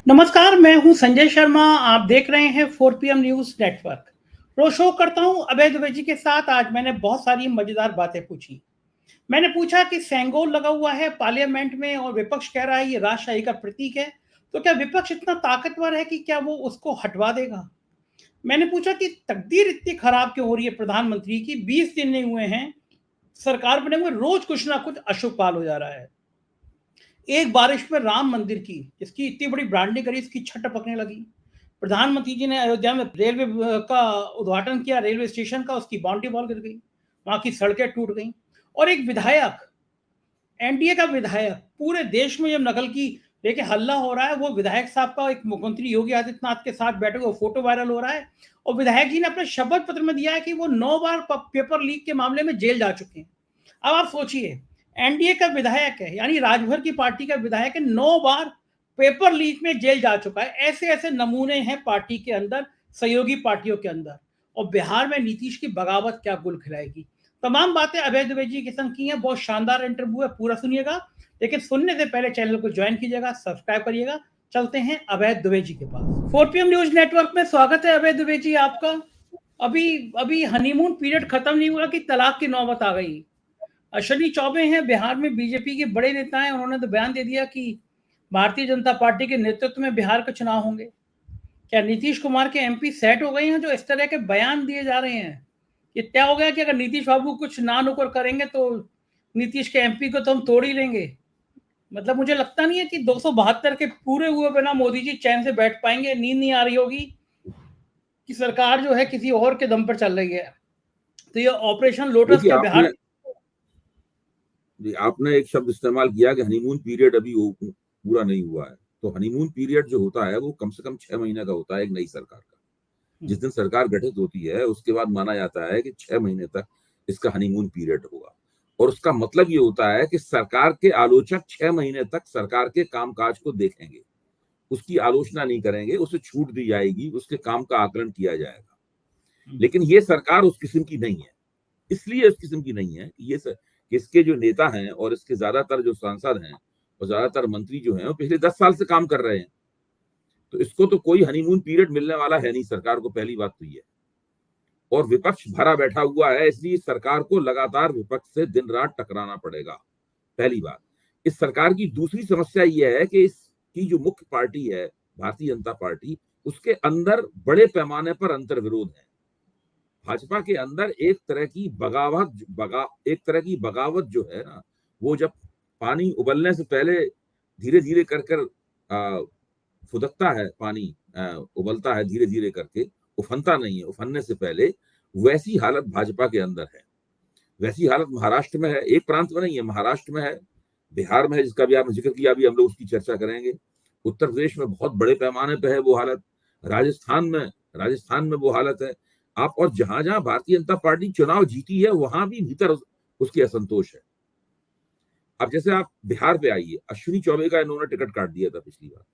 नमस्कार, मैं हूं संजय शर्मा। आप देख रहे हैं 4 PM न्यूज नेटवर्क। रोज शो करता हूं अभय दुबे जी के साथ। आज मैंने बहुत सारी मजेदार बातें पूछी। मैंने पूछा कि सेंगोल लगा हुआ है पार्लियामेंट में और विपक्ष कह रहा है ये राजशाही का प्रतीक है, तो क्या विपक्ष इतना ताकतवर है कि क्या वो उसको हटवा देगा? मैंने पूछा कि तकदीर इतनी खराब क्यों हो रही है प्रधानमंत्री की, 20 दिन नहीं हुए हैं सरकार बने हुए, रोज कुछ ना कुछ अशुभ पाल हो जा रहा है। एक बारिश में राम मंदिर की, इसकी इतनी बड़ी ब्रांडिंग करी, इसकी छट पकने लगी। प्रधानमंत्री जी ने अयोध्या में रेलवे का उद्घाटन किया, रेलवे स्टेशन का, उसकी बाउंड्री वॉल गिर गई, वहां की सड़कें टूट गई। और एक विधायक, एनडीए का विधायक, पूरे देश में जब नकल की लेके हल्ला हो रहा है, वो विधायक साहब का एक मुख्यमंत्री योगी आदित्यनाथ के साथ बैठे हुए फोटो वायरल हो रहा है। और विधायक जी ने अपने शपथ पत्र में दिया है कि वो 9 बार पेपर लीक के मामले में जेल जा चुके हैं। अब आप सोचिए, एनडीए का विधायक है, यानी राजभर की पार्टी का विधायक है, 9 बार पेपर लीक में जेल जा चुका है। ऐसे ऐसे नमूने हैं पार्टी के अंदर, सहयोगी पार्टियों के अंदर। और बिहार में नीतीश की बगावत क्या गुल खिलाएगी। तमाम बातें अभय द्विवेदी जी के संग की हैं। बहुत शानदार इंटरव्यू है, पूरा सुनिएगा। लेकिन सुनने से पहले चैनल को ज्वाइन कीजिएगा, सब्सक्राइब करिएगा। चलते हैं अभय द्विवेदी जी के पास। 4 PM न्यूज नेटवर्क में स्वागत है अभय द्विवेदी जी आपका। अभी अभी हनीमून पीरियड खत्म नहीं हुआ कि तलाक की नौबत आ गई। अश्विनी चौबे हैं, बिहार में बीजेपी के बड़े नेता हैं। उन्होंने तो बयान दे दिया कि भारतीय जनता पार्टी के नेतृत्व में बिहार के चुनाव होंगे। क्या नीतीश कुमार के एमपी सेट हो गए हैं जो इस तरह के बयान दिए जा रहे हैं? ये तय हो गया कि अगर नीतीश बाबू कुछ ना नुकर करेंगे तो नीतीश के एमपी को तो हम तोड़ ही लेंगे। मतलब मुझे लगता नहीं है कि 272 के पूरे हुए बिना मोदी जी चैन से बैठ पाएंगे। नींद नहीं आ रही होगी कि सरकार जो है किसी और के दम पर चल रही है। तो ये ऑपरेशन लोटस देखिए क्या आपने बिहार? आपने एक शब्द इस्तेमाल किया कि हनीमून पीरियड अभी पूरा नहीं हुआ है। तो हनीमून पीरियड जो होता है वो कम से कम 6 महीने का होता है एक नई सरकार का। जिस दिन सरकार गठित होती है उसके बाद माना जाता है कि 6 महीने तक इसका हनीमून पीरियड होगा। और उसका मतलब ये होता है कि सरकार के आलोचक 6 महीने तक सरकार के कामकाज को देखेंगे, उसकी आलोचना नहीं करेंगे, उसे छूट दी जाएगी, उसके काम का आकलन किया जाएगा। लेकिन ये सरकार उस किस्म की नहीं है। इसलिए इस किस्म की नहीं है कि इसके जो नेता हैं और इसके ज्यादातर जो सांसद हैं और ज्यादातर मंत्री जो हैं वो पिछले 10 साल से काम कर रहे हैं। तो इसको तो कोई हनीमून पीरियड मिलने वाला है नहीं सरकार को। पहली बात तो ये, और विपक्ष भरा बैठा हुआ है, इसलिए सरकार को लगातार विपक्ष से दिन रात टकराना पड़ेगा। पहली बात। इस सरकार की दूसरी समस्या यह है कि इसकी जो मुख्य पार्टी है भारतीय जनता पार्टी, उसके अंदर बड़े पैमाने पर अंतर्विरोध है। भाजपा के अंदर एक तरह की बगावत जो है ना, वो जब पानी उबलने से पहले धीरे धीरे कर कर फुदकता है, पानी उबलता है धीरे धीरे करके, उफनता नहीं है, उफनने से पहले, वैसी हालत भाजपा के अंदर है। वैसी हालत महाराष्ट्र में है, एक प्रांत में नहीं है, महाराष्ट्र में है, बिहार में है, जिसका भी आपने जिक्र किया, अभी हम लोग उसकी चर्चा करेंगे। उत्तर प्रदेश में बहुत बड़े पैमाने पर है वो हालत, राजस्थान में वो हालत है। आप और जहां जहां भारतीय जनता पार्टी चुनाव जीती है वहां भी भीतर उसकी असंतोष है। अब जैसे आप बिहार पे आइए, अश्विनी चौबे का इन्होंने टिकट काट दिया था पिछली बार।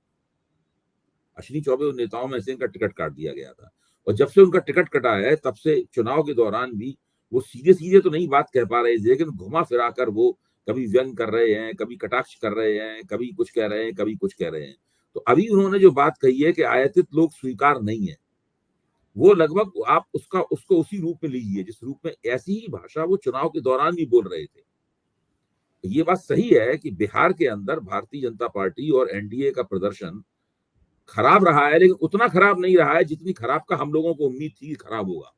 अश्विनी चौबे उन नेताओं में से इनका टिकट काट दिया गया था, और जब से उनका टिकट कटा है तब से चुनाव के दौरान भी वो सीधे सीधे तो नहीं बात कह पा रहे, लेकिन घुमा फिरा कर वो कभी व्यंग कर रहे हैं, कभी कटाक्ष कर रहे हैं, कभी कुछ कह रहे हैं, कभी कुछ कह रहे हैं। तो अभी उन्होंने जो बात कही है कि आयातित लोग स्वीकार नहीं है, वो लगभग आप उसको उसी रूप में लीजिए जिस रूप में ऐसी ही भाषा वो चुनाव के दौरान भी बोल रहे थे। तो ये बात सही है कि बिहार के अंदर भारतीय जनता पार्टी और एनडीए का प्रदर्शन खराब रहा है, लेकिन उतना खराब नहीं रहा है जितनी खराब का हम लोगों को उम्मीद थी खराब होगा।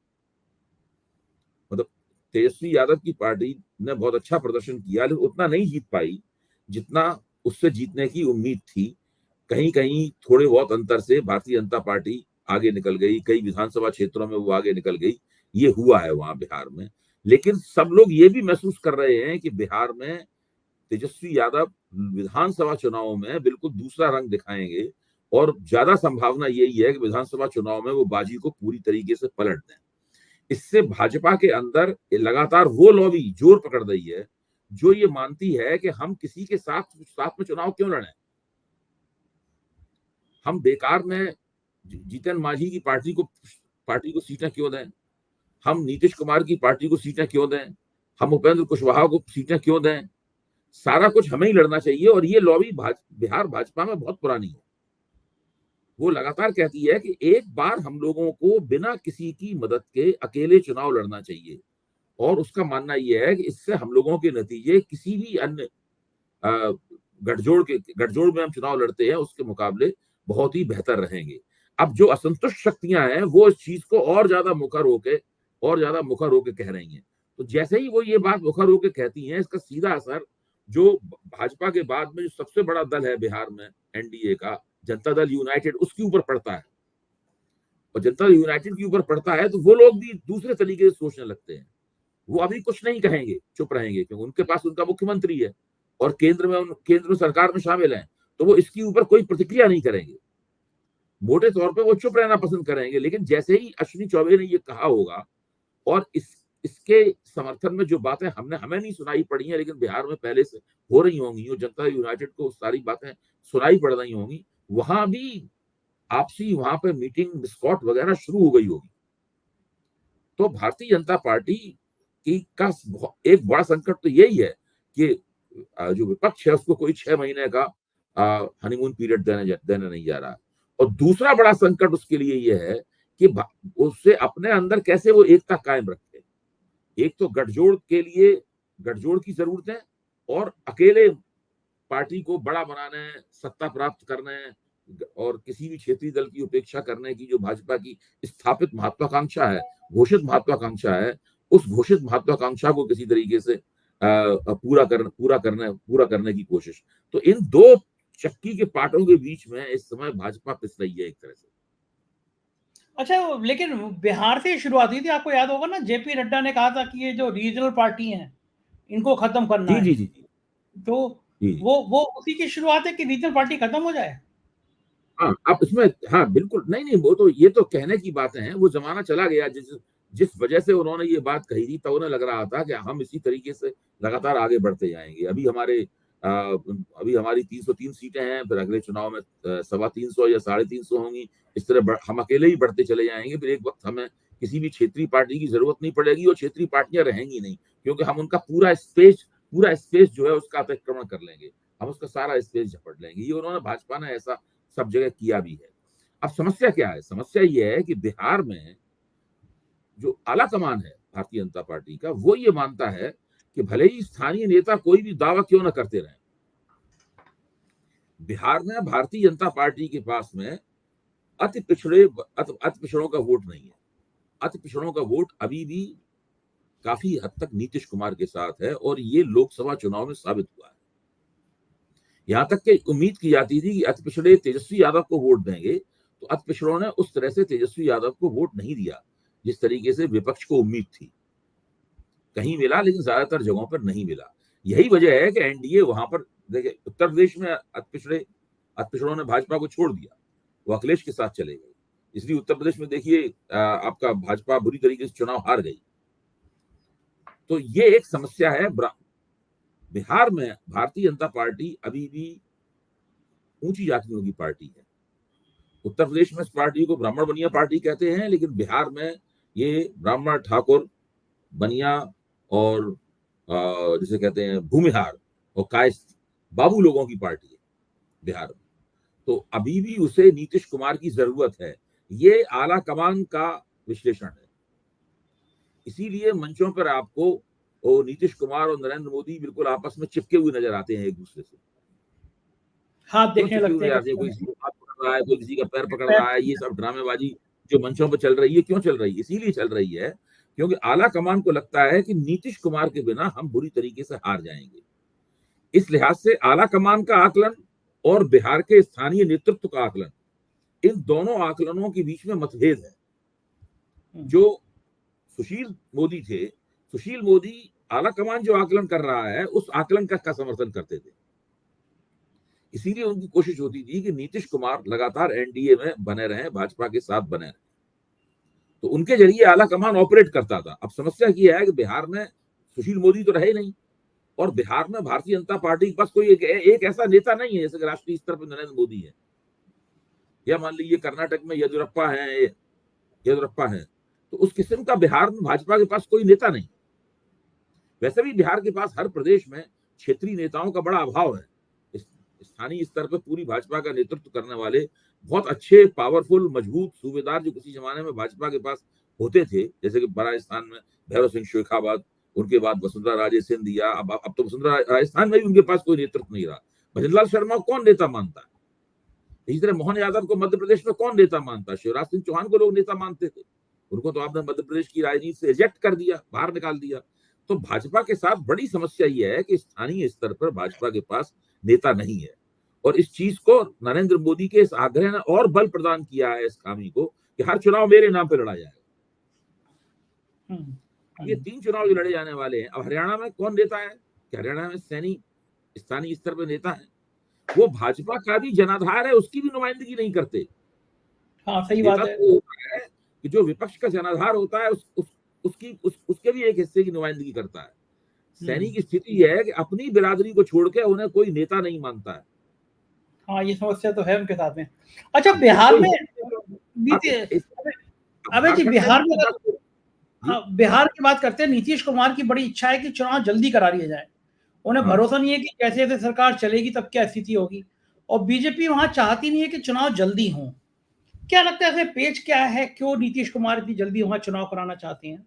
मतलब तेजस्वी यादव की पार्टी ने बहुत अच्छा प्रदर्शन किया, लेकिन उतना नहीं जीत पाई जितना उससे जीतने की उम्मीद थी। कहीं कहीं थोड़े बहुत अंतर से भारतीय जनता पार्टी आगे निकल गई, कई विधानसभा क्षेत्रों में वो आगे निकल गई, ये हुआ है वहां बिहार में। लेकिन सब लोग ये भी महसूस कर रहे हैं कि बिहार में तेजस्वी यादव विधानसभा चुनाव में बिल्कुल दूसरा रंग दिखाएंगे, और ज्यादा संभावना यही है कि विधानसभा चुनाव में वो बाजी को पूरी तरीके से पलट दें। इससे भाजपा के अंदर लगातार वो लॉबी जोर पकड़ रही है जो ये मानती है कि हम किसी के साथ साथ में चुनाव क्यों लड़ें, हम बेकार में जीतन मांझी की पार्टी को सीटें क्यों दें, हम नीतीश कुमार की पार्टी को सीटें क्यों दें, हम उपेंद्र कुशवाहा को सीटें क्यों दें, सारा कुछ हमें ही लड़ना चाहिए। और ये लॉबी बिहार भाजपा में बहुत पुरानी है। वो लगातार कहती है कि एक बार हम लोगों को बिना किसी की मदद के अकेले चुनाव लड़ना चाहिए, और उसका मानना यह है कि इससे हम लोगों के नतीजे किसी भी अन्य गठजोड़ में हम चुनाव लड़ते हैं उसके मुकाबले बहुत ही बेहतर रहेंगे। अब जो असंतुष्ट शक्तियां हैं वो इस चीज को और ज्यादा मुखर होके कह रही हैं। तो जैसे ही वो ये बात मुखर होके कहती हैं, इसका सीधा असर जो भाजपा के बाद में जो सबसे बड़ा दल है बिहार में एनडीए का, जनता दल यूनाइटेड, उसके ऊपर पड़ता है। और जनता दल यूनाइटेड के ऊपर पड़ता है तो वो लोग भी दूसरे तरीके से सोचने लगते हैं। वो अभी कुछ नहीं कहेंगे, चुप रहेंगे, क्योंकि उनके पास उनका मुख्यमंत्री है और केंद्र में सरकार में शामिल हैं, तो वो इसके ऊपर कोई प्रतिक्रिया नहीं करेंगे। मोटे तौर पे वो चुप रहना पसंद करेंगे। लेकिन जैसे ही अश्विनी चौबे ने ये कहा होगा और इसके समर्थन में जो बातें हमें नहीं सुनाई पड़ी हैं, लेकिन बिहार में पहले से हो रही होंगी, और जनता यूनाइटेड को सारी बातें सुनाई पड़ रही होंगी, वहां भी आपसी वहां पे मीटिंग बिस्कॉट वगैरह शुरू हो गई होगी। तो भारतीय जनता पार्टी का एक बड़ा संकट तो यही है कि जो विपक्ष है उसको कोई 6 महीने का हनीमून पीरियड देने नहीं जा रहा है। और दूसरा बड़ा संकट उसके लिए यह है कि उससे अपने अंदर कैसे वो एकता कायम रखे। एक तो गठजोड़ के लिए गठजोड़ की जरूरत है, और अकेले पार्टी को बड़ा बनाने, सत्ता प्राप्त करने और किसी भी क्षेत्रीय दल की उपेक्षा करने की जो भाजपा की स्थापित महत्वाकांक्षा है, घोषित महत्वाकांक्षा है, उस घोषित महत्वाकांक्षा को किसी तरीके से पूरा करने की कोशिश। तो इन दो चक्की के पाटों के बीच में इस समय भाजपा पिस रही है एक तरह से। अच्छा, लेकिन बिहार से शुरुआत हुई थी, आपको याद होगा ना, जेपी नड्डा ने कहा था कि ये जो रीजनल पार्टी हैं इनको खत्म करना है। जी। तो वो उसी की शुरुआत है कि रीजनल पार्टी खत्म हो जाए। हाँ, अब इसमें हाँ बिल्कुल नहीं, वो तो ये तो कहने की बातें हैं। वो जमाना चला गया जिस वजह से उन्होंने ये बात कही थी, तो उन्हें लग रहा था कि हम इसी तरीके से लगातार आगे बढ़ते जाएंगे। अभी हमारी 303 सीटें हैं, फिर अगले चुनाव में 325 या 350 होंगी। इस तरह हम अकेले ही बढ़ते चले जाएंगे। फिर एक वक्त हमें किसी भी क्षेत्रीय पार्टी की जरूरत नहीं पड़ेगी, और क्षेत्रीय पार्टियां रहेंगी नहीं, क्योंकि हम उनका पूरा स्पेस जो है उसका अतिक्रमण कर लेंगे, हम उसका सारा स्पेस झपट लेंगे। ये उन्होंने भाजपा ने ऐसा सब जगह किया भी है। अब समस्या क्या है? समस्या ये है कि बिहार में जो आला कमान है भारतीय जनता पार्टी का, वो ये मानता है कि भले ही स्थानीय नेता कोई भी दावा क्यों ना करते रहे, बिहार में भारतीय जनता पार्टी के पास में अति पिछड़ों का वोट नहीं है। अति पिछड़ों का वोट अभी भी काफी हद तक नीतीश कुमार के साथ है, और ये लोकसभा चुनाव में साबित हुआ है। यहां तक कि उम्मीद की जाती थी कि अति पिछड़े तेजस्वी यादव को वोट देंगे, तो अति पिछड़ों ने उस तरह से तेजस्वी यादव को वोट नहीं दिया जिस तरीके से विपक्ष को उम्मीद थी। कहीं मिला, लेकिन ज्यादातर जगहों पर नहीं मिला। यही वजह है कि एनडीए वहां पर, देखिए, उत्तर प्रदेश में अति पिछड़ों ने भाजपा को छोड़ दिया, वो अखिलेश के साथ चले गए। इसलिए उत्तर प्रदेश में देखिए आपका भाजपा बुरी तरीके से चुनाव हार गई। तो ये एक समस्या है। बिहार में भारतीय जनता पार्टी अभी भी ऊंची जातियों की पार्टी है। उत्तर प्रदेश में इस पार्टी को ब्राह्मण बनिया पार्टी कहते हैं, लेकिन बिहार में ये ब्राह्मण, ठाकुर, बनिया और जिसे कहते हैं भूमिहार और कायस्थ, बाबू लोगों की पार्टी है बिहार में। तो अभी भी उसे नीतीश कुमार की जरूरत है। ये आला कमान का विश्लेषण है। इसीलिए मंचों पर आपको नीतीश कुमार और नरेंद्र मोदी बिल्कुल आपस में चिपके हुए नजर आते हैं एक दूसरे से। हाथ देखने लगते हैं, कोई किसी को हाथ पकड़ रहा है, कोई किसी का पैर पकड़ रहा है। ये सब ड्रामेबाजी जो मंचों पर चल रही है, क्यों चल रही है? इसीलिए चल रही है क्योंकि आला कमान को लगता है कि नीतीश कुमार के बिना हम बुरी तरीके से हार जाएंगे। इस लिहाज से आला कमान का आकलन और बिहार के स्थानीय नेतृत्व का आकलन, इन दोनों आकलनों के बीच में मतभेद है। जो सुशील मोदी थे, सुशील मोदी आला कमान जो आकलन कर रहा है उस आकलन का समर्थन करते थे। इसीलिए उनकी कोशिश होती थी कि नीतीश कुमार लगातार एनडीए में बने रहे, भाजपा के साथ बने रहे, तो उनके जरिए आला कमान ऑपरेट करता था। अब समस्या यह है कि बिहार में सुशील मोदी तो रहे नहीं, और बिहार में भारतीय जनता पार्टी के पास कोई एक ऐसा नेता नहीं है जैसे राष्ट्रीय स्तर पर नरेंद्र मोदी है, या मान लीजिए कर्नाटक में येदियुरप्पा है। तो उस किस्म का बिहार में भाजपा के पास कोई नेता नहीं। वैसे भी बिहार के पास हर प्रदेश में क्षेत्रीय नेताओं का बड़ा अभाव है। स्थानीय स्तर पर पूरी भाजपा का नेतृत्व करने वाले बहुत अच्छे, पावरफुल, मजबूत सूबेदार जो किसी जमाने में भाजपा के पास होते थे, जैसे कि राजस्थान में भैरव सिंह शेखावत, उनके बाद वसुंधरा राजे सिंधिया, अब तो वसुंधरा राजस्थान में भी उनके पास कोई नेतृत्व नहीं रहा। भजनलाल शर्मा को कौन नेता मानता है? इसी तरह मोहन यादव को मध्य प्रदेश में कौन नेता मानता है? शिवराज सिंह चौहान को लोग नेता मानते थे, उनको तो आपने मध्य प्रदेश की राजनीति से रिजेक्ट कर दिया, बाहर निकाल दिया। तो भाजपा के साथ बड़ी समस्या ये है कि स्थानीय स्तर पर भाजपा के पास नेता नहीं है, और इस चीज को नरेंद्र मोदी के इस आग्रह ने और बल प्रदान किया है, इस खामी को, कि हर चुनाव मेरे नाम पर लड़ा जाएगा। ये 3 चुनाव जो लड़े जाने वाले हैं, अब हरियाणा में कौन नेता है? क्या हरियाणा में सैनी स्थानीय स्तर पर नेता है? वो भाजपा का भी जनाधार है, उसकी भी नुमाइंदगी नहीं करते। हाँ, सही बात है। तो होता है कि जो विपक्ष का जनाधार होता है उसके भी एक हिस्से की नुमाइंदगी करता है। सैनी की स्थिति यह है कि अपनी बिरादरी को छोड़ के उन्हें कोई नेता नहीं मानता है। हाँ, ये समस्या तो है उनके साथ में। अच्छा, बिहार में अबे जी, बिहार में बिहार की बात करते हैं। नीतीश कुमार की बड़ी इच्छा है कि चुनाव जल्दी करा लिया जाए। उन्हें भरोसा नहीं है कि कैसे ऐसे सरकार चलेगी तब क्या स्थिति होगी, और बीजेपी वहां चाहती नहीं है कि चुनाव जल्दी हो। क्या लगता है, ऐसे पेच क्या है, क्यों नीतीश कुमार इतनी जल्दी वहां चुनाव कराना चाहते हैं?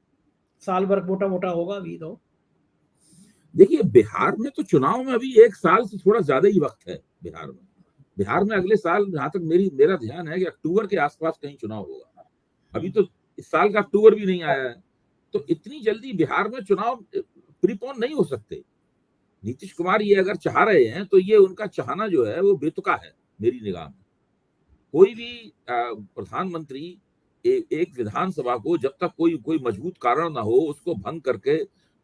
साल भर मोटा मोटा होगा अभी तो। देखिए, बिहार में तो चुनाव में अभी 1 साल से थोड़ा ज्यादा ही वक्त है। बिहार में अगले साल, जहां तक मेरा ध्यान है कि अक्टूबर के आसपास कहीं चुनाव होगा। अभी तो इस साल का अक्टूबर भी नहीं आया है, तो इतनी जल्दी बिहार में चुनाव प्रीपोन नहीं हो सकते। नीतीश कुमार ये अगर चाह रहे हैं तो ये उनका चाहना जो है वो बेतुका है मेरी निगाह में। कोई भी प्रधानमंत्री एक विधानसभा को जब तक कोई मजबूत कारण ना हो उसको भंग करके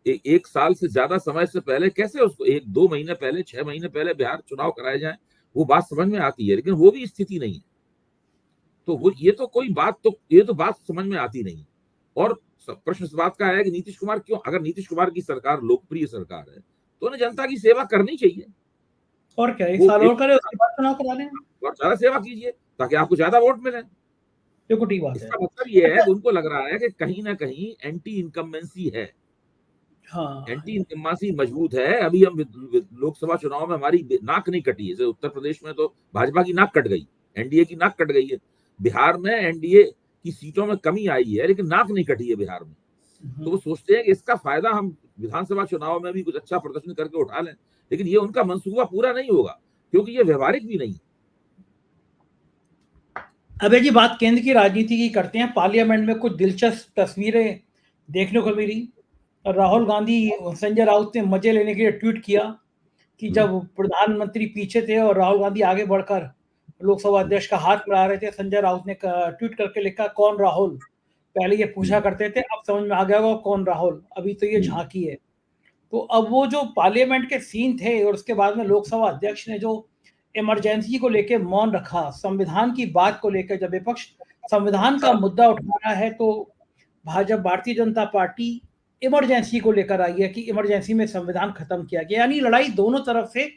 1 साल से ज्यादा समय से पहले कैसे उसको 1-2 महीने पहले, 6 महीने पहले बिहार चुनाव कराए जाए, वो बात समझ में आती है, लेकिन वो भी स्थिति नहीं है। तो ये तो बात समझ में आती नहीं। और प्रश्न इस बात का है कि नीतीश कुमार क्यों, अगर नीतीश कुमार की सरकार लोकप्रिय सरकार है तो उन्हें जनता की सेवा करनी चाहिए। और क्या, 1 साल और करे, उसके बाद चुनाव करा लें और ज्यादा सेवा कीजिए ताकि आपको ज्यादा वोट मिले। देखो, ठीक बात है। इसका मतलब ये है कि उनको लग रहा है कि कहीं ना कहीं एंटी इनकम्बेंसी है। हाँ, एंटी इनकम्बेंसी मजबूत है। अभी हम लोकसभा चुनाव में हमारी नाक नहीं कटी है। जैसे उत्तर प्रदेश में तो भाजपा की नाक कट गई, एनडीए की नाक कट गई है। बिहार में एनडीए की सीटों में कमी आई है, लेकिन नाक नहीं कटी है बिहार में। तो वो सोचते हैं कि इसका फायदा हम विधानसभा चुनाव में भी कुछ अच्छा प्रदर्शन करके उठा लें, लेकिन ये उनका मंसूबा पूरा नहीं होगा क्योंकि ये व्यवहारिक भी नहीं है। अबे जी, बात केंद्र की राजनीति की करते हैं। पार्लियामेंट में कुछ दिलचस्प तस्वीरें देखने को मिली। राहुल गांधी, संजय राउत ने मजे लेने के लिए ट्वीट किया कि जब प्रधानमंत्री पीछे थे और राहुल गांधी आगे बढ़कर लोकसभा अध्यक्ष का हाथ मिला रहे थे, संजय राउत ने ट्वीट करके लिखा, कौन राहुल? पहले ये पूछा करते थे, अब समझ में आ गया होगा कौन राहुल, अभी तो ये झांकी है। तो अब वो जो पार्लियामेंट के सीन थे और उसके बाद में लोकसभा अध्यक्ष ने जो इमरजेंसी को लेकर मौन रखा, संविधान की बात को लेकर, जब विपक्ष संविधान का मुद्दा उठा रहा है तो भाजपा, भारतीय जनता पार्टी इमरजेंसी को लेकर आई है कि इमरजेंसी में संविधान खत्म किया गया। यानी लड़ाई दोनों तरफ से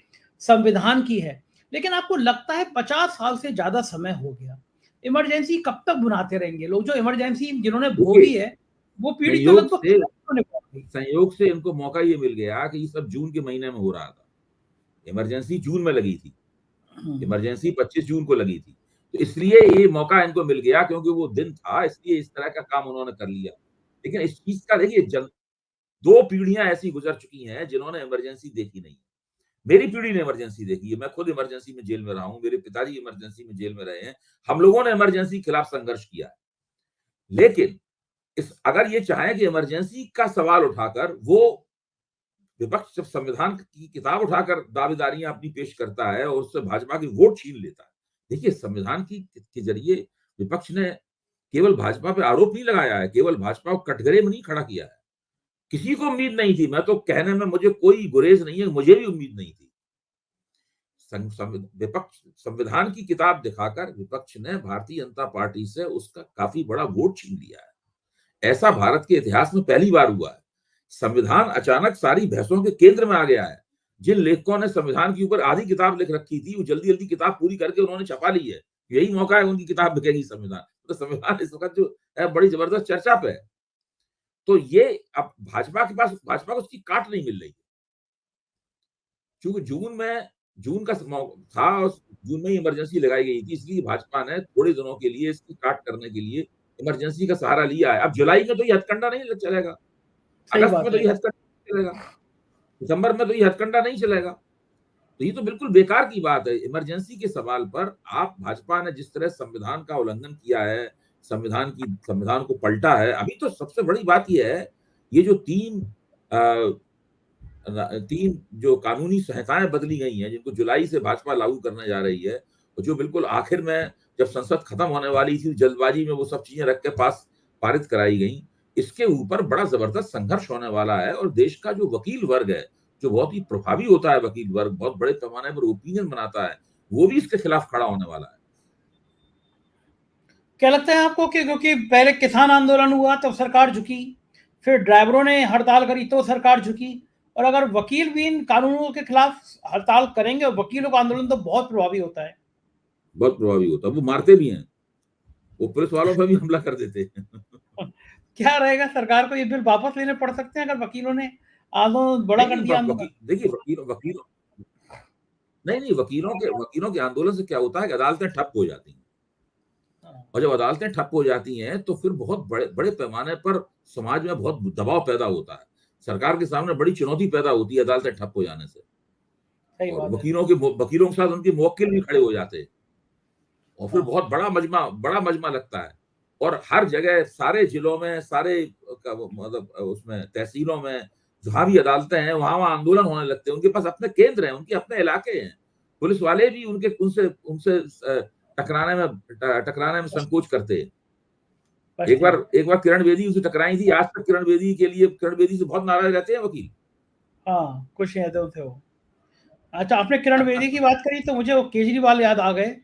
संविधान की है। लेकिन आपको लगता है 50 साल से ज्यादा समय हो गया, इमरजेंसी कब तक बुलाते रहेंगे लोग? जो इमरजेंसी जिन्होंने भोगी है वो पीढ़ी तो लगभग संयोग से इनको मौका ये मिल गया कि ये सब जून के महीने में हो रहा था। इमरजेंसी जून में लगी थी, इमरजेंसी 25 जून को लगी थी, तो इसलिए ये मौका इनको मिल गया क्योंकि वो दिन था, इसलिए इस तरह का काम उन्होंने कर लिया। लेकिन इस चीज का देखिए, 2 पीढ़ियां ऐसी गुजर चुकी हैं जिन्होंने इमरजेंसी देखी नहीं। मेरी पीढ़ी ने इमरजेंसी देखी है, मैं खुद इमरजेंसी में जेल में रहा हूं, मेरे पिताजी इमरजेंसी में जेल में रहे हैं, हम लोगों ने इमरजेंसी के खिलाफ संघर्ष किया है। लेकिन अगर ये चाहें कि इमरजेंसी का सवाल उठाकर वो विपक्ष जब संविधान की किताब उठाकर दावेदारियां अपनी पेश करता है और उससे भाजपा की वोट छीन लेता है। देखिए, संविधान के जरिए विपक्ष ने केवल भाजपा पे आरोप नहीं लगाया है, केवल भाजपा को कटघरे में नहीं खड़ा किया है। किसी को उम्मीद नहीं थी, मैं तो कहने में मुझे कोई गुरेज नहीं है, मुझे भी उम्मीद नहीं थी। विपक्ष संविधान की किताब दिखाकर विपक्ष ने भारतीय जनता पार्टी से उसका काफी बड़ा वोट छीन लिया है। ऐसा भारत के इतिहास में पहली बार हुआ है। संविधान अचानक सारी बहसों के केंद्र में आ गया है। जिन लेखकों ने संविधान के ऊपर आधी किताब लिख रखी थी, वो जल्दी जल्दी किताब पूरी करके उन्होंने छपा ली है। यही मौका है, उनकी किताब बिकेगी संविधान। तो संविधान इस वक्त जो है बड़ी जबरदस्त चर्चा पे है। तो ये अब भाजपा को उसकी काट नहीं मिल रही है, क्योंकि जून में जून का था और जून में ही इमरजेंसी लगाई गई थी, इसलिए भाजपा ने थोड़े दिनों के लिए इसकी काट करने के लिए इमरजेंसी का सहारा लिया है। अब जुलाई में तो ये हथकंडा नहीं चलेगा, सही अगस्त में बात तो है। ये हथकंडा नहीं चलेगा, दिसंबर में तो ये हथकंडा नहीं चलेगा। तो ये तो बिल्कुल बेकार की बात है। इमरजेंसी के सवाल पर आप भाजपा ने जिस तरह संविधान का उल्लंघन किया है, संविधान को पलटा है। अभी तो सबसे बड़ी बात ये है, ये जो तीन जो कानूनी संहिताएं बदली गई हैं, जिनको जुलाई से भाजपा लागू करने जा रही है, और जो बिल्कुल आखिर में जब संसद खत्म होने वाली थी, जल्दबाजी में वो सब चीजें रख के पारित कराई गई। इसके ऊपर बड़ा जबरदस्त संघर्ष होने वाला है, और देश का जो वकील वर्ग है, जो बहुत ही प्रभावी होता है वकील वर्ग, बहुत बड़े पैमाने पर ओपिनियन बनाता है, वो भी इसके खिलाफ खड़ा होने वाला है। क्या लगता है आपको कि क्योंकि पहले किसान आंदोलन हुआ तो सरकार झुकी, फिर ड्राइवरों ने हड़ताल करी तो सरकार झुकी, और अगर वकील भी इन कानूनों के खिलाफ हड़ताल करेंगे, और वकीलों का आंदोलन तो बहुत प्रभावी होता है। बहुत प्रभावी होता है, वो मारते भी हैं, वो पुलिस वालों पर भी हमला कर देते हैं। क्या रहेगा, सरकार को ये बिल वापस लेने पड़ सकते हैं अगर वकीलों ने आंदोलन बड़ा कर दिया? देखिए वकीलों नहीं, वकीलों के आंदोलन से क्या होता है कि अदालतें ठप हो जाती हैं, और जब अदालतें ठप हो जाती हैं तो फिर बहुत बड़े बड़े पैमाने पर समाज में बहुत दबाव पैदा होता है, सरकार के सामने बड़ी चुनौती पैदा होती है अदालतें ठप हो जाने से। सही और बात है। वकीलों के साथ उनके मुवक्किल भी खड़े हो जाते हैं, और फिर हाँ, बहुत बड़ा मजमा लगता है। और हर जगह सारे जिलों में, मतलब उसमें तहसीलों में जहां भी अदालतें हैं, वहां आंदोलन होने लगते हैं। उनके पास अपने केंद्र हैं, उनके अपने इलाके हैं, पुलिस वाले भी उनके उनसे उनसे टकराने में संकोच करते हैं। स्पष्ट है। एक बार किरण बेदी उनसे टकराई थी, आज तक किरण बेदी से बहुत नाराज रहते हैं वकील। हाँ, खुश हैं तो थे वो। अच्छा, आपने किरण बेदी की बात करी तो मुझे वो केजरीवाल याद आ गए।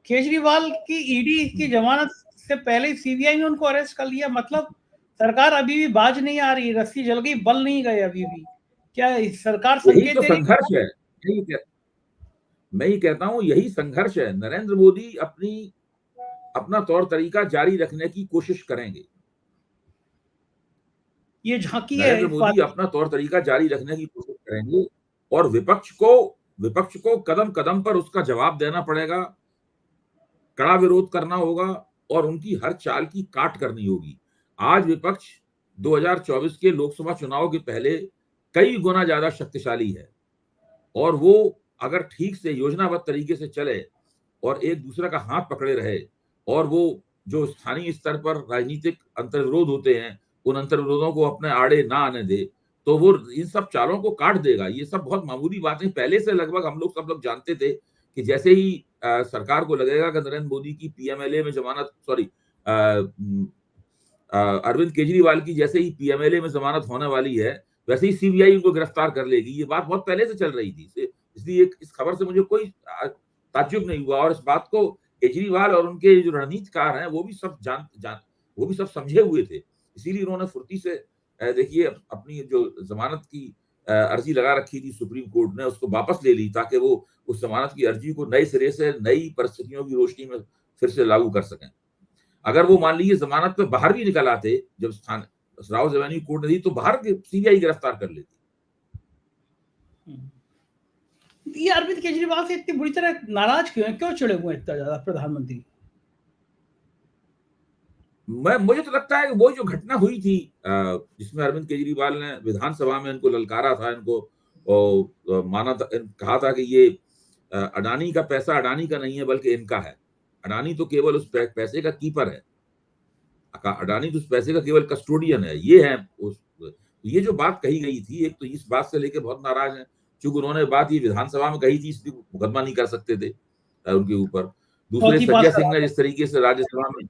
केजरीवाल की ईडी की जमानत से पहले ही सीबीआई ने उनको अरेस्ट कर लिया। मतलब सरकार अभी भी बाज नहीं आ रही, रस्सी जल गई, बल नहीं गए अभी भी। क्या सरकार यही संकेत तो दे रही संघर्ष है। मैं ही कहता हूँ, यही संघर्ष है। नरेंद्र मोदी अपना तौर तरीका जारी रखने की कोशिश करेंगे। ये झांकी है नरेंद्र इस बात मोदी की। अपना तौर तरीका जारी रखने की कोशिश करेंगे, और विपक्ष को कदम कदम पर उसका जवाब देना पड़ेगा, कड़ा विरोध करना होगा, और उनकी हर चाल की काट करनी होगी। आज विपक्ष 2024 के लोकसभा चुनाव के पहले कई गुना ज्यादा शक्तिशाली है, और वो अगर ठीक से योजनाबद्ध तरीके से चले और एक दूसरे का हाथ पकड़े रहे, और वो जो स्थानीय स्तर पर राजनीतिक अंतर्विरोध होते हैं, उन अंतर्विरोधों को अपने आड़े ना आने दे, तो वो इन सब चालों को काट देगा। ये सब बहुत मामूली बातें पहले से लगभग हम लोग सब लोग जानते थे कि जैसे ही सरकार को लगेगा कि नरेंद्र मोदी की पीएमएलए में जमानत, सॉरी, अरविंद केजरीवाल की जैसे ही पीएमएलए में जमानत होने वाली है, वैसे ही सीबीआई उनको गिरफ्तार कर लेगी। ये बात बहुत पहले से चल रही थी, इसलिए इस खबर से मुझे कोई ताज्जुब नहीं हुआ। और इस बात को केजरीवाल और उनके जो रणनीतिकार हैं वो भी सब समझे हुए थे। इसीलिए उन्होंने फुर्ती से देखिए अपनी जो जमानत की अर्जी लगा रखी थी सुप्रीम कोर्ट ने, उसको वापस ले ली, ताकि वो उस जमानत की अर्जी को नए सिरे से नई परिस्थितियों की रोशनी में फिर से लागू कर सकें। अगर वो मान लीजिए जमानत पे बाहर भी निकल आते, जब राउज एवेन्यू कोर्ट ने दी, तो बाहर सीबीआई गिरफ्तार कर लेती। ये अरविंद केजरीवाल से इतनी बुरी तरह नाराज क्यों है, क्यों चिड़े हुए इतना ज्यादा प्रधानमंत्री? मुझे तो लगता है कि वो जो घटना हुई थी, जिसमें अरविंद केजरीवाल ने विधानसभा में इनको ललकारा था, इनको कहा था कि ये अडानी का पैसा अडानी का नहीं है बल्कि इनका है। अडानी तो केवल उस पैसे का कीपर है, अडानी तो उस पैसे का केवल कस्टोडियन है। ये जो बात कही गई थी, एक तो इस बात से लेके बहुत नाराज है, क्योंकि उन्होंने बात ये विधानसभा में कही थी, इसलिए मुकदमा नहीं कर सकते थे उनके ऊपर। दूसरे, चौथी पास संजय सिंह ने जिस तरीके से राज्यसभा में,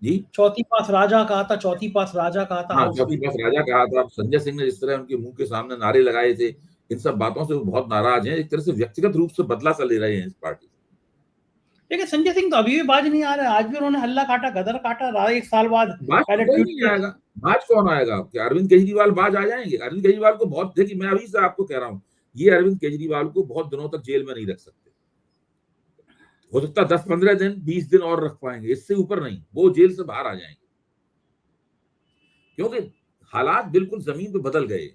जी, चौथी पास राजा कहा था, चौथी पास राजा कहा था हाँ, हाउस चौथी में। पास राजा कहा था। संजय सिंह ने जिस तरह उनके मुंह के सामने नारे लगाए थे, इन सब बातों से वो बहुत नाराज हैं। एक तरह से व्यक्तिगत रूप से बदला सा ले रहे हैं इस पार्टी। लेकिन संजय सिंह तो अभी भी बाज नहीं आ रहे। आज भी उन्होंने हल्ला काटा, गदर काटा, 1 साल बाद बाज तो पहले कोई ट्वीट नहीं किया। आएगा। बाज कौन आएगा? क्या अरविंद केजरीवाल बाज आ जाएंगे? अरविंद केजरीवाल को बहुत, देखिए मैं अभी से आपको कह रहा हूँ, ये अरविंद केजरीवाल को बहुत दिनों तक जेल में नहीं रख सकते। हो सकता है 10-15 दिन, 20 दिन और रख पाएंगे, इससे ऊपर नहीं। वो जेल से बाहर आ जाएंगे, क्योंकि हालात बिल्कुल जमीन पे बदल गए।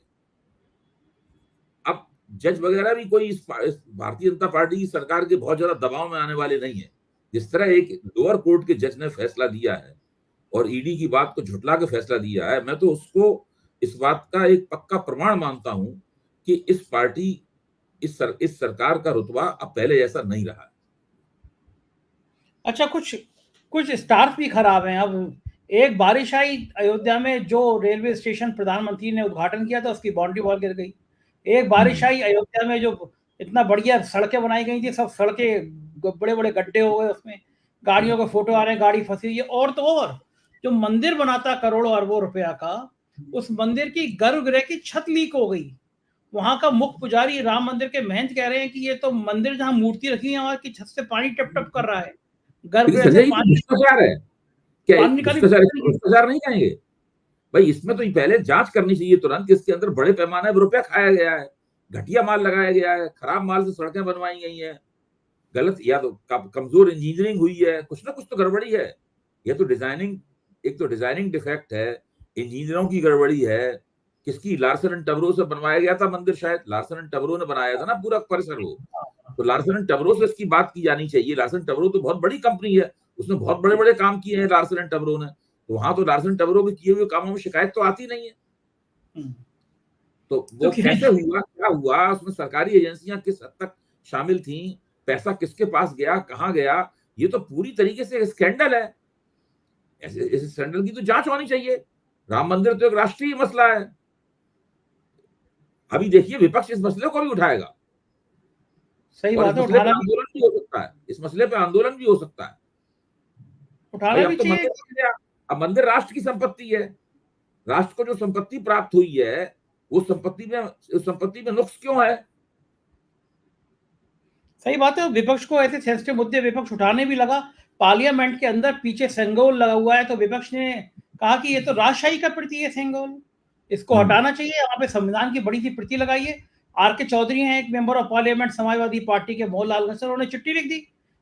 अब जज वगैरह भी कोई इस भारतीय जनता पार्टी की सरकार के बहुत ज्यादा दबाव में आने वाले नहीं है। जिस तरह एक लोअर कोर्ट के जज ने फैसला दिया है और ईडी की बात को झुटला के फैसला दिया है, मैं तो उसको इस बात का एक पक्का प्रमाण मानता हूं कि इस पार्टी इस सरकार का रुतबा अब पहले जैसा नहीं रहा है। अच्छा, कुछ कुछ स्टार्स भी खराब हैं। अब एक बारिश आई अयोध्या में, जो रेलवे स्टेशन प्रधानमंत्री ने उद्घाटन किया था उसकी बाउंड्री वॉल गिर गई। एक बारिश आई अयोध्या में, जो इतना बढ़िया सड़कें बनाई गई थी, सब सड़कें बड़े बड़े गड्ढे हो गए, उसमें गाड़ियों के फोटो आ रहे हैं, गाड़ी फंसी हुई है। और तो और जो मंदिर बनाता करोड़ों अरबों रुपया का, उस मंदिर की गर्भगृह की छत लीक हो गई। वहां का मुख्य पुजारी राम मंदिर के महंत कह रहे हैं कि ये तो मंदिर जहां मूर्ति रखी है वहां की छत से पानी टप टप कर रहा है, लेकिन गर्भगृह से संजय जी, तो पानी भ्रष्टाचार है क्या? पानी निकाली। भ्रष्टाचार नहीं कहेंगे भाई? इसमें तो पहले जांच करनी चाहिए तुरंत कि इसके अंदर बड़े पैमाने पर रुपया खाया गया है, घटिया माल लगाया गया है, खराब माल से सड़कें बनवाई गई हैं, गलत या तो कमजोर इंजीनियरिंग हुई है, कुछ ना कुछ तो गड़बड़ी है। यह तो डिजाइनिंग, एक तो डिजाइनिंग डिफेक्ट है, इंजीनियरों की गड़बड़ी है। किसकी? लार्सन एंड टब्रो से बनवाया गया था मंदिर, शायद लार्सन एंड टब्रो ने बनाया था ना पूरा परिसर वो। तो लार्सन एंड टब्रो से इसकी बात की जानी चाहिए। लार्सन टब्रो तो बहुत बड़ी कंपनी है, उसने बहुत बड़े बड़े काम किए हैं लार्सन एंड टब्रो ने, तो वहां तो लार्सन टब्रो के किए हुए कामों में शिकायत तो आती नहीं है। तो वो कैसे हुआ, क्या हुआ, उसमें सरकारी एजेंसियां किस हद तक शामिल थी, पैसा किसके पास गया, कहां गया, ये तो पूरी तरीके से स्कैंडल है। ऐसे स्कैंडल की तो जांच होनी चाहिए। राम मंदिर तो एक राष्ट्रीय मसला है। अभी देखिए विपक्ष इस मसले को भी उठाएगा, सही और बात है, इस मसले पे उठाना आंदोलन भी हो सकता है, इस मसले पे आंदोलन भी हो सकता है। भाई भी अब तो चाहिए। मंदिर बन गया, अब मंदिर राष्ट्र की संपत्ति है। राष्ट्र को जो संपत्ति प्राप्त हुई है, वो संपत्ति में नुक्स क्यों है? सही बात है, विपक्ष को ऐसे सेंसिटिव मुद्दे विपक्ष उठाने भी लगा। पार्लियामेंट के अंदर पीछे सेंगोल लगा हुआ है, तो विपक्ष ने कहा कि ये तो राजशाही का प्रतीक है सेंगोल, इसको हटाना चाहिए। यहाँ पे संविधान की बड़ी सी प्रति लगाई है। आर के चौधरी हैं एक member of parliament Samajwadi party के, मोहनलाल सर, उन्होंने चिट्ठी लिख दी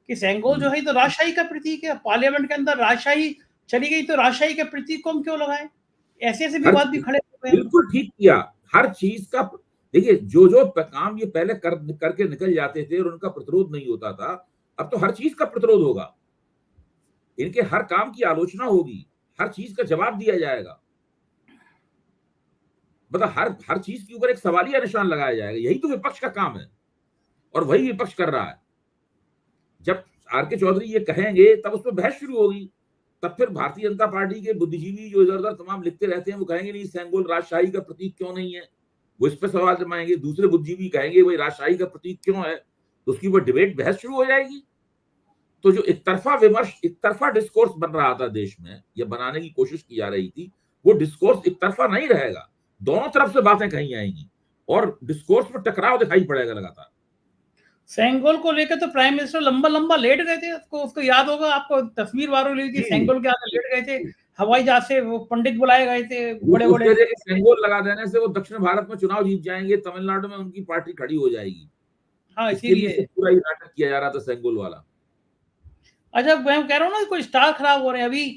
कि सेंगोल जो है तो राजशाही का प्रतीक है। पार्लियामेंट के अंदर राजशाही चली गई, तो राजशाही के प्रतीक को हम क्यों लगाएं? ऐसे ऐसे विवाद भी खड़े हो गए। बिल्कुल ठीक किया। हर चीज का देखिए, जो जो काम ये पहले करके निकल जाते थे और उनका प्रतिरोध नहीं होता था, अब तो हर चीज का प्रतिरोध होगा। इनके हर काम की आलोचना होगी, हर चीज का जवाब दिया जाएगा। मतलब हर चीज के ऊपर एक सवालिया निशान लगाया जाएगा। यही तो विपक्ष का काम है और वही विपक्ष कर रहा है। जब आर के चौधरी ये कहेंगे तब उस पर बहस शुरू होगी। तब फिर भारतीय जनता पार्टी के बुद्धिजीवी जो इधर उधर तमाम लिखते रहते हैं, वो कहेंगे नहीं, सेंगोल राजशाही का प्रतीक क्यों नहीं है, वो इस पर सवाल जमाएंगे। दूसरे बुद्धिजीवी कहेंगे भाई राजशाही का प्रतीक क्यों है, तो उसकी ऊपर डिबेट, बहस शुरू हो जाएगी। तो जो एक तरफा विमर्श, एक तरफा डिस्कोर्स बन रहा था देश में, या बनाने की कोशिश की जा रही थी, वो डिस्कोर्स एक तरफा नहीं रहेगा। दोनों तरफ से बातें कही जाएंगी और डिस्कोर्स में टकराव दिखाई पड़ेगा लगातार। सेंगोल को लेकर तो प्राइम मिनिस्टर लंबा लंबा लेट गए थे। उसको याद होगा, आपको तस्वीर वायरल हुई थी, सेंगोल के आगे लेट गए थे, हवाई जहाज से वो पंडित बुलाए गए थे बड़े बड़े। सेंगोल लगा देने से वो दक्षिण भारत में चुनाव जीत जाएंगे, तमिलनाडु में उनकी पार्टी खड़ी हो जाएगी। हाँ, इसीलिए पूरा ही नाटक किया जा रहा था सेंगोल वाला। अच्छा, मैं कह रहा हूँ ना, कोई स्टार खराब हो रहे हैं। अभी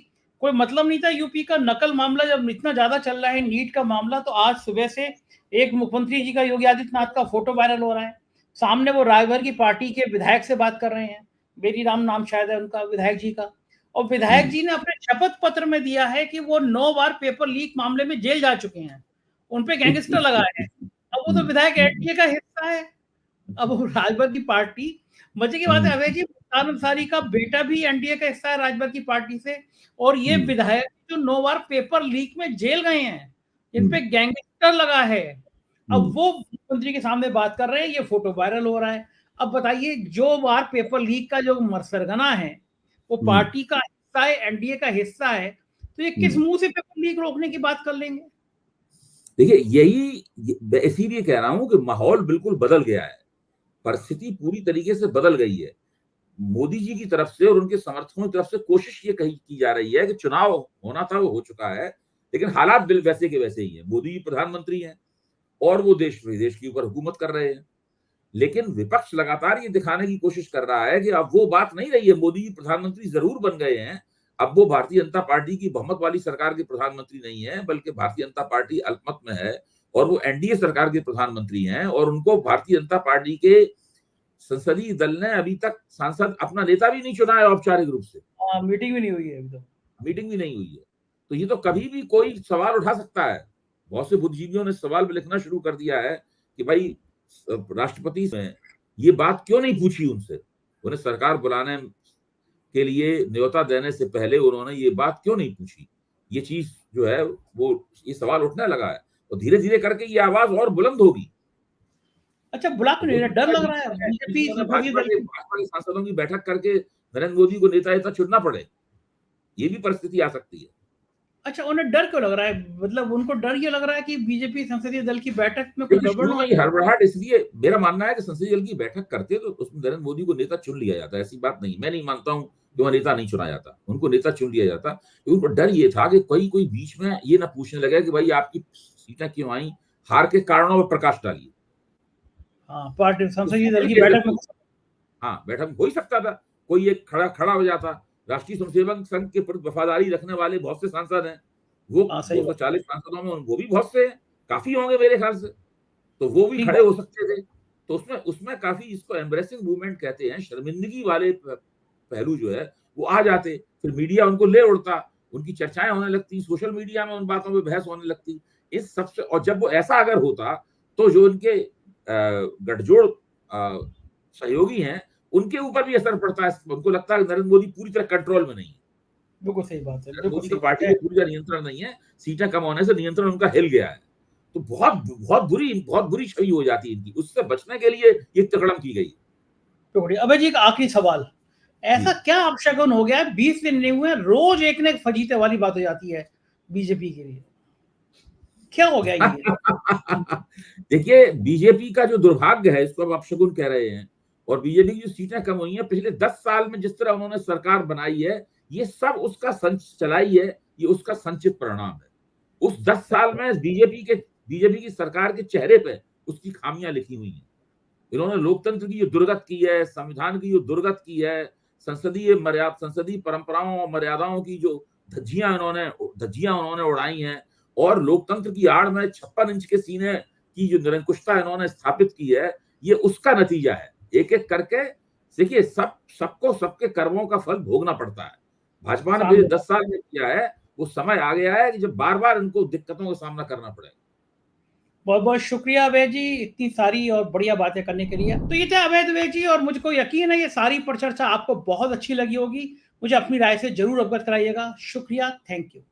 कोई मतलब नहीं था। यूपी का नकल मामला जब इतना ज्यादा चल रहा है, नीट का मामला, तो आज सुबह से एक मुख्यमंत्री जी का, योगी आदित्यनाथ का फोटो वायरल हो रहा है। सामने वो राजभर की पार्टी के विधायक से बात कर रहे हैं, बेरी राम नाम शायद है उनका, विधायक जी का। और विधायक जी ने अपने शपथ पत्र में दिया है कि वो 9 बार पेपर लीक मामले में जेल जा चुके हैं, उनपे गैंगस्टर लगाए हैं। अब वो तो विधायक एनडीए का हिस्सा है। अब वो राजभर की पार्टी, मजे की बात है, अवैध जी मुख्तार अंसारी का बेटा भी एनडीए का हिस्सा है राजभर की पार्टी से। और ये विधायक जो 9 बार पेपर लीक में जेल गए हैं, जिन पे गैंगस्टर लगा है, अब वो मुख्यमंत्री के सामने बात कर रहे हैं, ये फोटो वायरल हो रहा है। अब बताइए, जो बार पेपर लीक का जो सरगना है वो पार्टी का हिस्सा है, एनडीए का हिस्सा है, तो ये किस मुंह से पेपर लीक रोकने की बात कर लेंगे? देखिए, यही इसीलिए कह रहा हूं कि माहौल बिल्कुल बदल गया है, परिस्थिति पूरी तरीके से बदल गई है। मोदी जी की तरफ से और उनके समर्थकों की तरफ से कोशिश ये की जा रही है कि चुनाव होना था, वो हो चुका है, लेकिन हालात बिल वैसे के वैसे ही है। मोदी जी प्रधानमंत्री हैं और वो देश विदेश के ऊपर हुकूमत कर रहे हैं, लेकिन विपक्ष लगातार ये दिखाने की कोशिश कर रहा है कि अब वो बात नहीं रही है। मोदी जी प्रधानमंत्री जरूर बन गए हैं, अब वो भारतीय जनता पार्टी की बहुमत वाली सरकार के प्रधानमंत्री नहीं है, बल्कि भारतीय जनता पार्टी अल्पमत में है और वो एनडीए सरकार के प्रधानमंत्री हैं, और उनको भारतीय जनता पार्टी के संसदीय दल ने अभी तक सांसद अपना नेता भी नहीं चुना है औपचारिक रूप से। मीटिंग भी नहीं हुई है अभी तो। मीटिंग भी नहीं हुई है। तो ये तो कभी भी कोई सवाल उठा सकता है। बहुत से बुद्धिजीवियों ने सवाल भी लिखना शुरू कर दिया है कि भाई राष्ट्रपति ने ये बात क्यों नहीं पूछी उनसे, उन्हें सरकार बुलाने के लिए न्योता देने से पहले उन्होंने ये बात क्यों नहीं पूछी। ये चीज जो है वो ये सवाल उठने लगा है, और धीरे धीरे करके ये आवाज और बुलंद होगी। अच्छा, बुला क्यों नहीं रहा? डर लग रहा है बीजेपी संसदीय दल की। भाजपा के सांसदों की बैठक करके नरेंद्र मोदी को नेता चुनना पड़े, ये भी परिस्थिति आ सकती है। अच्छा, उन्हें डर क्यों लग रहा है? मतलब उनको डर ये लग रहा है कि बीजेपी संसदीय दल की बैठक में कुछ गड़बड़ हो। हड़बड़ाहट इसलिए, मेरा मानना है कि संसदीय दल की बैठक करते तो उसमें नरेंद्र मोदी को नेता चुन लिया जाता, ऐसी बात नहीं। मैं नहीं मानता हूं कि वह नेता नहीं चुना जाता, उनको नेता चुन लिया जाता। उनको डर ये था कि कोई बीच में ये ना पूछने लगे कि भाई आपकी सीटें क्यों आई, हार के कारणों पर प्रकाश डालिए। हाँ, पार्टी संसदीय दल की बैठक में, हाँ, बैठक हो ही सकता था, कोई एक खड़ा हो जाता। राष्ट्रीय स्वयंसेवक संघ के प्रति वफादारी रखने वाले बहुत से सांसद हैं, वो 240 सांसदों में वो भी बहुत से हैं, काफी होंगे मेरे ख्याल से, तो वो भी खड़े हो सकते थे। तो उसमें काफी, इसको एम्ब्रेसिंग मूवमेंट कहते हैं, शर्मिंदगी वाले पहलू जो है वो आ जाते, फिर मीडिया उनको ले उड़ता, उनकी चर्चाएं होने लगती, सोशल मीडिया में उन बातों पे बहस होने लगती। इस सबसे, और जब वो ऐसा अगर होता तो जो उनके गठजोड़ सहयोगी हैं उनके ऊपर भी असर पड़ता है। उनको लगता है नरेंद्र मोदी पूरी तरह कंट्रोल में नहीं है। बिल्कुल सही बात है, नरेंद्र मोदी की पार्टी में पूरी तरह नियंत्रण नहीं है, सीटें कम होने से नियंत्रण उनका हिल गया है। तो बहुत बुरी छवि हो जाती है इनकी। उससे बचने के लिए ये तकड़म की गई। तो अबे जी, एक आखिरी सवाल, ऐसा क्या अपशगुन हो गया है? 20 दिन नहीं हुए, रोज एक न एक फजीते वाली बात हो जाती है बीजेपी के लिए, क्या हो गया ये? देखिए, बीजेपी का जो दुर्भाग्य है, इसको अब अपशगुन कह रहे हैं, और बीजेपी की जो सीटें कम हुई हैं पिछले 10 साल में, जिस तरह उन्होंने सरकार बनाई है, ये सब उसका चलाई है, ये उसका संचित परिणाम है। उस 10 साल में बीजेपी की सरकार के चेहरे पे उसकी खामियां लिखी हुई हैं। इन्होंने लोकतंत्र की जो दुर्गत की है, संविधान की जो दुर्गत की है, संसदीय परंपराओं और मर्यादाओं की जो धज्जियां उन्होंने उड़ाई हैं, और लोकतंत्र की आड़ में 56 इंच के सीने की जो निरंकुशता इन्होंने स्थापित की है, ये उसका नतीजा है। एक एक करके देखिए, सबको सबके कर्मों का फल भोगना पड़ता है। भाजपा ने पिछले 10 साल में किया है, वो समय आ गया है कि जब बार बार इनको दिक्कतों का सामना करना पड़ेगा। बहुत बहुत शुक्रिया अवैध जी, इतनी सारी और बढ़िया बातें करने के लिए। तो ये थे अवैध जी, और मुझको यकीन है ये सारी परिचर्चा आपको बहुत अच्छी लगी होगी। मुझे अपनी राय से जरूर अवगत कराइएगा। शुक्रिया, थैंक यू।